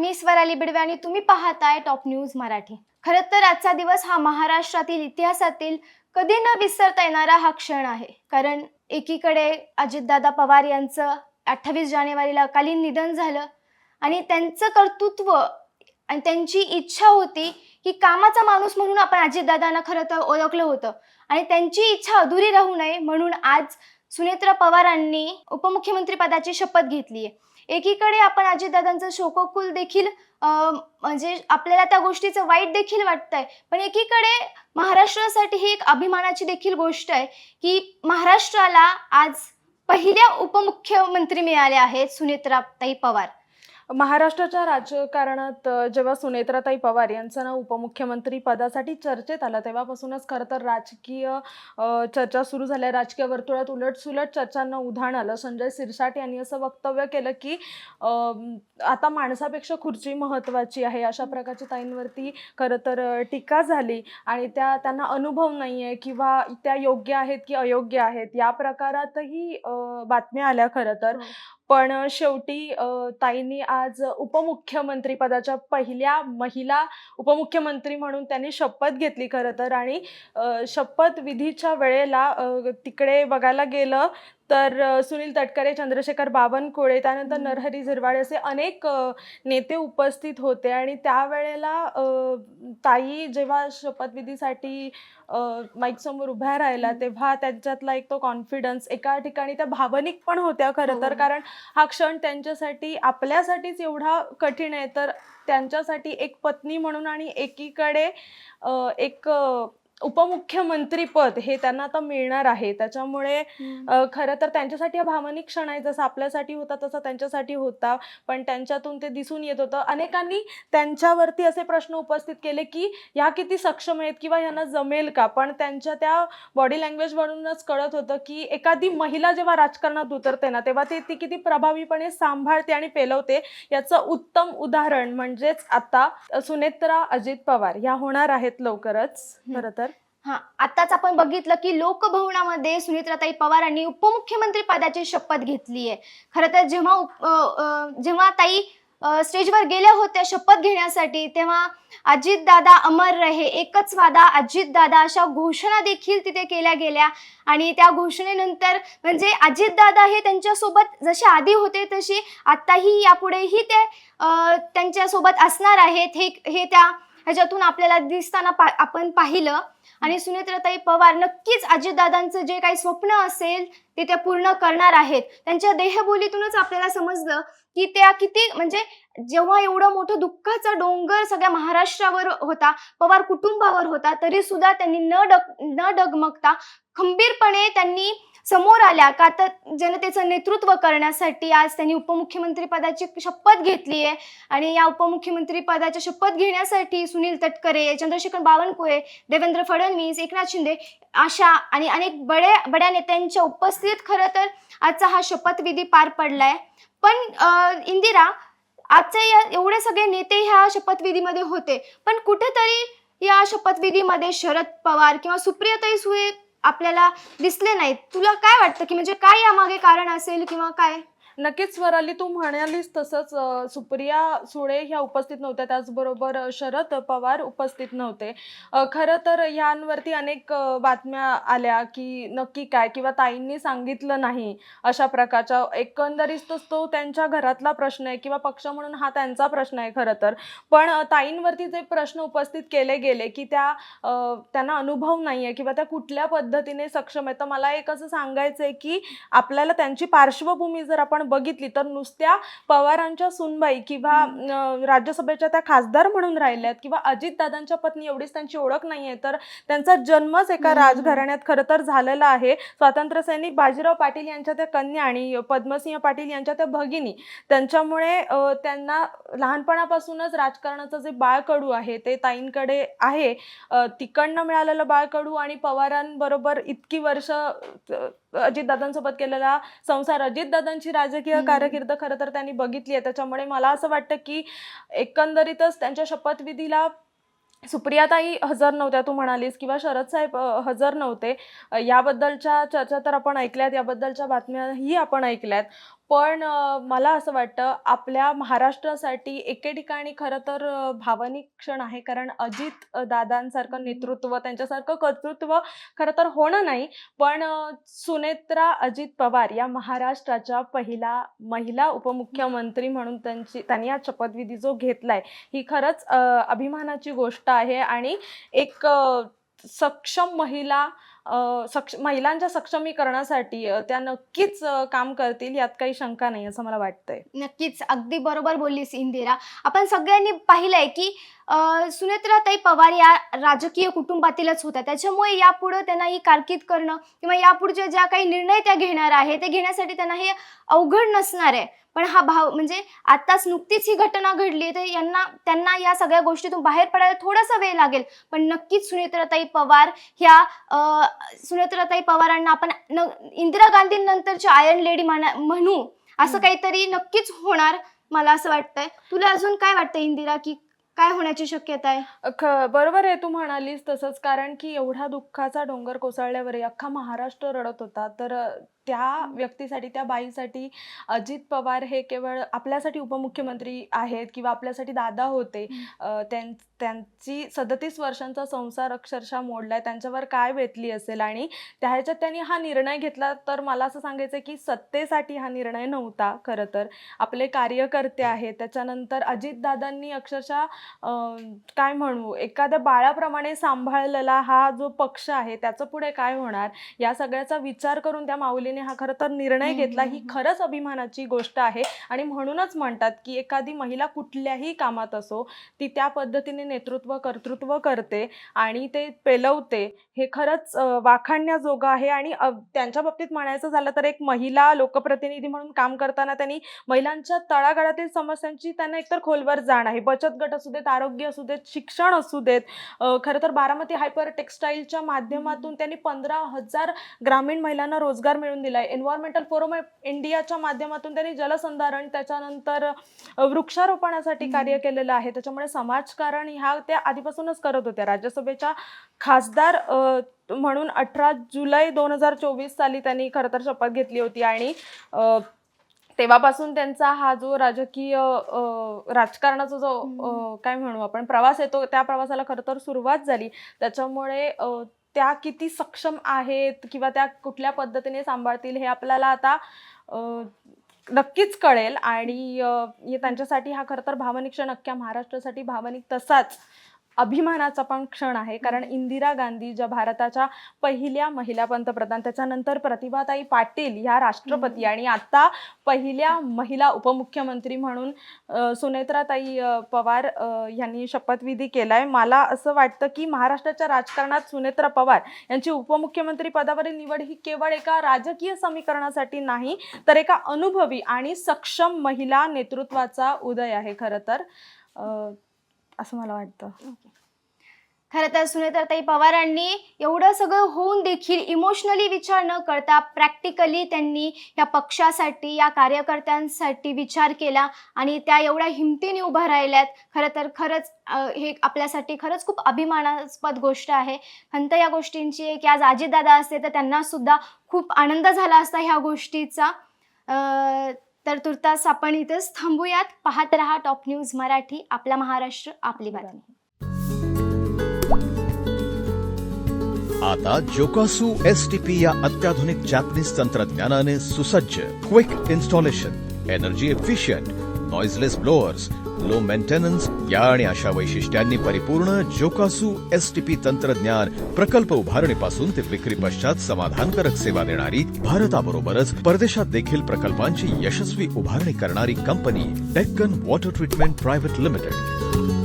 मी स्वराली बिडवे आणि तुम्ही पाहताय टॉप न्यूज मराठी। खरं तर आजचा दिवस हा महाराष्ट्रातील इतिहासातील कधी न विसरता येणारा हा क्षण आहे। कारण एकीकडे अजितदादा पवार यांचं 28 जानेवारीला अकाली निधन झालं आणि त्यांचं कर्तृत्व आणि त्यांची इच्छा होती की कामाचा माणूस म्हणून आपण अजितदादांना खरं तर ओळखलं होतं आणि त्यांची इच्छा अधुरी राहू नये म्हणून आज सुनेत्रा पवारांनी उपमुख्यमंत्री पदाची शपथ घेतली आहे। एकीकडे आपण अजितदादांचं शोककुल देखील म्हणजे आपल्याला त्या गोष्टीचं वाईट देखील वाटतंय, पण एकीकडे महाराष्ट्रासाठी ही एक अभिमानाची देखील गोष्ट आहे की महाराष्ट्राला आज पहिल्या उपमुख्यमंत्री मिळाल्या आहेत सुनेत्राताई पवार। महाराष्ट्राच्या राजकारणात जेव्हा सुनेत्राताई पवार यांचं नाव उपमुख्यमंत्री पदासाठी चर्चेत आलं तेव्हापासूनच खरं तर राजकीय चर्चा सुरू झाल्या। राजकीय वर्तुळात उलटसुलट चर्चांना उधाण आलं। संजय शिरसाट यांनी असं वक्तव्य केलं की आता माणसापेक्षा खुर्ची महत्त्वाची आहे, अशा प्रकारची ताईंवरती खरं तर टीका झाली आणि त्यांना अनुभव नाही आहे किंवा त्या योग्य आहेत की अयोग्य आहेत या प्रकारातही बातम्या आल्या खरं तर। पण शेवटी ताईंनी आज उपमुख्यमंत्री पदाच्या पहिल्या महिला उपमुख्यमंत्री म्हणून त्यांनी शपथ घेतली खरं तर। आणि शपथ विधीच्या वेळेला तिकडे बघायला गेलं तर सुनील तटकरे, चंद्रशेखर बावनकुळे, त्यानंतर नरहरी झिरवाळ असे अनेक नेते उपस्थित होते आणि त्यावेळेला ताई जेव्हा शपथविधीसाठी माईक समोर उभ्या राहिला तेव्हा त्यांच्यातला एक तो कॉन्फिडन्स, एका ठिकाणी त्या भावनिक पण होत्या खरं तर। कारण हा क्षण त्यांच्यासाठी आपल्यासाठीच एवढा कठीण आहे, तर त्यांच्यासाठी एक पत्नी म्हणून आणि एकीकडे एक उपमुख्यमंत्री पद हे त्यांना आता मिळणार आहे, त्याच्यामुळे खरं तर त्यांच्यासाठी हा भावनिक क्षण आहे। जसा आपल्यासाठी होता तसा त्यांच्यासाठी होता, पण त्यांच्यातून ते दिसून येत होतं। अनेकांनी त्यांच्यावरती असे प्रश्न उपस्थित केले की ह्या किती सक्षम आहेत किंवा ह्यांना जमेल का, पण त्यांच्या त्या बॉडी लँग्वेजवरूनच कळत होतं की एखादी महिला जेव्हा राजकारणात उतरते ना तेव्हा ती किती प्रभावीपणे सांभाळते आणि पेलवते। याचं उत्तम उदाहरण म्हणजेच आता सुनेत्रा अजित पवार ह्या होणार आहेत लवकरच खरं तर। आताच आपण बघितलं की लोकभवनामध्ये सुनेत्राताई पवारांनी उपमुख्यमंत्री पदाची शपथ घेतली आहे। खरं तर जेव्हा ताई स्टेजवर गेल्या होत्या शपथ घेण्यासाठी तेव्हा अजितदादा अमर रहे, एकच वादा अजितदादा अशा घोषणा देखील तिथे केल्या गेल्या आणि त्या घोषणेनंतर म्हणजे अजितदादा हे त्यांच्यासोबत जसे आधी होते तसे आताही यापुढेही ते त्यांच्यासोबत असणार आहेत हे त्या ह्याच्यातून आपल्याला दिसताना आपण पाहिलं। आणि सुनेत्राताई पवार नक्कीच अजितदादांचं जे काही स्वप्न असेल ते त्या पूर्ण करणार आहेत। त्यांच्या देहबोलीतूनच आपल्याला समजलं की त्या किती म्हणजे जेव्हा एवढं मोठं दुःखाचा डोंगर सगळ्या महाराष्ट्रावर होता, पवार कुटुंबावर होता, तरी सुद्धा त्यांनी न डगमगता खंबीरपणे त्यांनी समोर आल्या का तर जनतेचं नेतृत्व करण्यासाठी आज त्यांनी उपमुख्यमंत्री पदाची शपथ घेतली आहे। आणि या उपमुख्यमंत्री पदाची शपथ घेण्यासाठी सुनील तटकरे, चंद्रशेखर बावनकुळे, देवेंद्र फडणवीस, एकनाथ शिंदे अशा आणि अनेक बड्या नेत्यांच्या उपस्थितीत खरं तर आजचा हा शपथविधी पार पडलाय। पण इंदिरा, आजचे एवढे सगळे नेते ह्या शपथविधीमध्ये होते, पण कुठेतरी या शपथविधीमध्ये शरद पवार किंवा सुप्रियाताई सुळे आपल्याला दिसले नाहीत। तुला काय वाटतं की म्हणजे काय यामागे कारण असेल किंवा काय? नक्कीच स्वराली, तू म्हणालीस तसंच सुप्रिया सुळे ह्या उपस्थित नव्हत्या, त्याचबरोबर शरद पवार उपस्थित नव्हते। खरं तर ह्यांवरती अनेक बातम्या आल्या की नक्की काय किंवा ताईंनी सांगितलं नाही अशा प्रकारच्या। एकंदरीतच तो त्यांच्या घरातला प्रश्न आहे किंवा पक्ष म्हणून हा त्यांचा प्रश्न आहे खरं तर। पण ताईंवरती जे प्रश्न उपस्थित केले गेले की त्यांना अनुभव नाही आहे किंवा त्या कुठल्या पद्धतीने सक्षम आहेत, तर मला एक असं सांगायचं आहे की आपल्याला त्यांची पार्श्वभूमी जर आपण बघितली तर नुसत्या पवारांच्या सुनबाई किंवा राज्यसभेच्या त्या खासदार म्हणून राहिल्यात किंवा अजितदादांच्या पत्नी एवढीच त्यांची ओळख नाहीये, तर त्यांचा जन्मच एका राजघराण्यात खरं तर झालेला आहे। स्वातंत्र्य सैनिक बाजीराव पाटील यांच्या त्या कन्या आणि पद्मसिंह पाटील यांच्या त्या भगिनी, त्यांच्यामुळे त्यांना लहानपणापासूनच राजकारणाचं जे बाळकडू आहे ते ताईंकडे आहे। तिकडनं मिळालेलं बाळकडू आणि पवारांबरोबर इतकी वर्ष अजितदादांसोबत केलेला संसार, अजितदादांची राजकीय कारकीर्द खरं तर त्यांनी बघितली आहे। त्याच्यामुळे मला असं वाटतं की एकंदरीतच त्यांच्या शपथविधीला सुप्रियाताई हजर नव्हत्या तू म्हणालीस किंवा शरद साहेब हजर नव्हते, याबद्दलच्या चर्चा तर आपण ऐकल्यात, याबद्दलच्या बातम्याही आपण ऐकल्यात। पण मला असं वाटतं आपल्या महाराष्ट्रासाठी एके ठिकाणी खरं तर भावनिक क्षण आहे, कारण अजित दादांसारखं नेतृत्व, त्यांच्यासारखं कर्तृत्व खरं तर होणं नाही, पण सुनेत्रा अजित पवार या महाराष्ट्राच्या पहिला महिला उपमुख्यमंत्री म्हणून त्यांनी हा शपथविधी जो घेतलाय, ही खरंच अभिमानाची गोष्ट आहे. आणि एक सक्षम महिला, महिलांच्या सक्षमीकरणासाठी त्या नक्कीच काम करतील, यात काही शंका नाही असं मला वाटतंय. नक्कीच, अगदी बरोबर बोललीस इंदिरा. आपण सगळ्यांनी पाहिलंय की सुनेत्राताई पवार या राजकीय कुटुंबातीलच होत्या, त्याच्यामुळे यापुढे त्यांना ही कारकीर्द करणं किंवा यापुढचे ज्या काही निर्णय त्या घेणार आहे ते घेण्यासाठी त्यांना हे अवघड नसणार आहे. पण हा भाव म्हणजे आताच नुकतीच ही घटना घडली, तर त्यांना या सगळ्या गोष्टीतून बाहेर पडायला थोडासा वेळ लागेल, पण नक्कीच सुनेत्राताई पवारांना आपण इंदिरा गांधींनंतरची आयर्न लेडी म्हणू, असं काहीतरी नक्कीच होणार मला असं वाटतंय. तुला अजून काय वाटतं इंदिरा, की काय होण्याची शक्यता आहे? बरोबर आहे, तू म्हणालीस तसंच, कारण की एवढा दुःखाचा डोंगर कोसळल्यावर अख्खा महाराष्ट्र रडत होता. तर त्या व्यक्तीसाठी, त्या बाईसाठी अजित पवार हे केवळ आपल्यासाठी उपमुख्यमंत्री आहेत किंवा आपल्यासाठी दादा होते, त्यांची 37 वर्षांचा संसार अक्षरशः मोडलाय, त्यांच्यावर काय बेतली असेल. आणि त्या ह्याच्यात त्यांनी हा निर्णय घेतला, तर मला असं सांगायचं की सत्तेसाठी हा निर्णय नव्हता. खरं तर आपले कार्यकर्ते आहेत, त्याच्यानंतर अजितदादांनी अक्षरशः काय म्हणू, एखाद्या बाळाप्रमाणे सांभाळलेला हा जो पक्ष आहे त्याचं पुढे काय होणार, या सगळ्याचा विचार करून त्या माऊलीने हा खरं तर निर्णय घेतला. ही खरंच अभिमानाची गोष्ट आहे. आणि म्हणूनच म्हणतात की एखादी महिला कुठल्याही कामात असो, ती त्या पद्धतीने नेतृत्व कर्तृत्व करते आणि ते पेलवते, हे खरंच वाखाणण्याजोगं आहे. आणि त्यांच्या बाबतीत म्हणायचं झालं तर एक महिला लोकप्रतिनिधी म्हणून काम करताना त्यांनी महिलांच्या तळागाळातील समस्यांची त्यांना एकतर खोलवर जाण आहे. बचत गट असू देत, आरोग्य असू देत, शिक्षण असू देत. खरं तर बारामती हायपर टेक्सटाईलच्या माध्यमातून त्यांनी 15,000 ग्रामीण महिलांना रोजगार मिळवून दिलाय. एन्व्हायरमेंटल फोरम ऑफ इंडियाच्या माध्यमातून त्यांनी जलसंधारण, त्याच्यानंतर वृक्षारोपणासाठी कार्य केलेलं आहे. त्याच्यामुळे समाजकारण ह्या त्या आधीपासूनच करत होत्या. राज्यसभेच्या खासदार म्हणून 18 जुलै 2024 साली त्यांनी खरं तर शपथ घेतली होती. आणि तेव्हापासून त्यांचा हा जो राजकीय राजकारणाचा जो काय म्हणू आपण प्रवास येतो, त्या प्रवासाला खरं तर सुरुवात झाली. त्याच्यामुळे त्या किती सक्षम आहेत किंवा त्या कुठल्या पद्धतीने सांभाळतील हे आपल्याला आता नक्कीच कळेल. आणि त्यांच्यासाठी हा खरं तर भावनिक क्षण, अख्ख्या महाराष्ट्रासाठी भावनिक तसाच अभिमानाचा पण क्षण आहे. कारण इंदिरा गांधी ज्या भारताच्या पहिल्या महिला पंतप्रधान, त्याच्यानंतर प्रतिभाताई पाटील ह्या राष्ट्रपती, आणि आता पहिल्या महिला उपमुख्यमंत्री म्हणून सुनेत्राताई पवार यांनी शपथविधी केलाय. मला असं वाटतं की महाराष्ट्राच्या राजकारणात सुनेत्रा पवार यांची उपमुख्यमंत्री पदावरील निवड ही केवळ एका राजकीय समीकरणासाठी नाही, तर एका अनुभवी आणि सक्षम महिला नेतृत्वाचा उदय आहे खरं तर, असं मला वाटतं. खरं तर सुनेत्राताई पवारांनी एवढं सगळं होऊन देखील इमोशनली विचार न करता प्रॅक्टिकली त्यांनी या पक्षासाठी, या कार्यकर्त्यांसाठी विचार केला आणि त्या एवढ्या हिमतीने उभ्या राहिल्यात. खरंच हे आपल्यासाठी खरंच खूप अभिमानास्पद गोष्ट आहे. खंत या गोष्टींची आहे की आज अजितदादा असते तर त्यांना सुद्धा खूप आनंद झाला असता ह्या गोष्टीचा. तर तुर्तास आपण इथेच थांबूयात. पाहत रहा टॉप न्यूज मराठी, आपला महाराष्ट्र आपली बातमी. आता जोकासू STP या अत्याधुनिक जॅपनीज तंत्रज्ञानाने सुसज्ज, quick installation, energy efficient, noiseless blowers, low maintenance या आणि अशा वैशिष्ट्यांनी परिपूर्ण जोकासू STP तंत्रज्ञान प्रकल्प उभारणीपासून ते विक्री पश्चात समाधानकारक सेवा देणारी, भारताबरोबरच परदेशात देखील प्रकल्पांची यशस्वी उभारणी करणारी company Deccan water treatment private limited.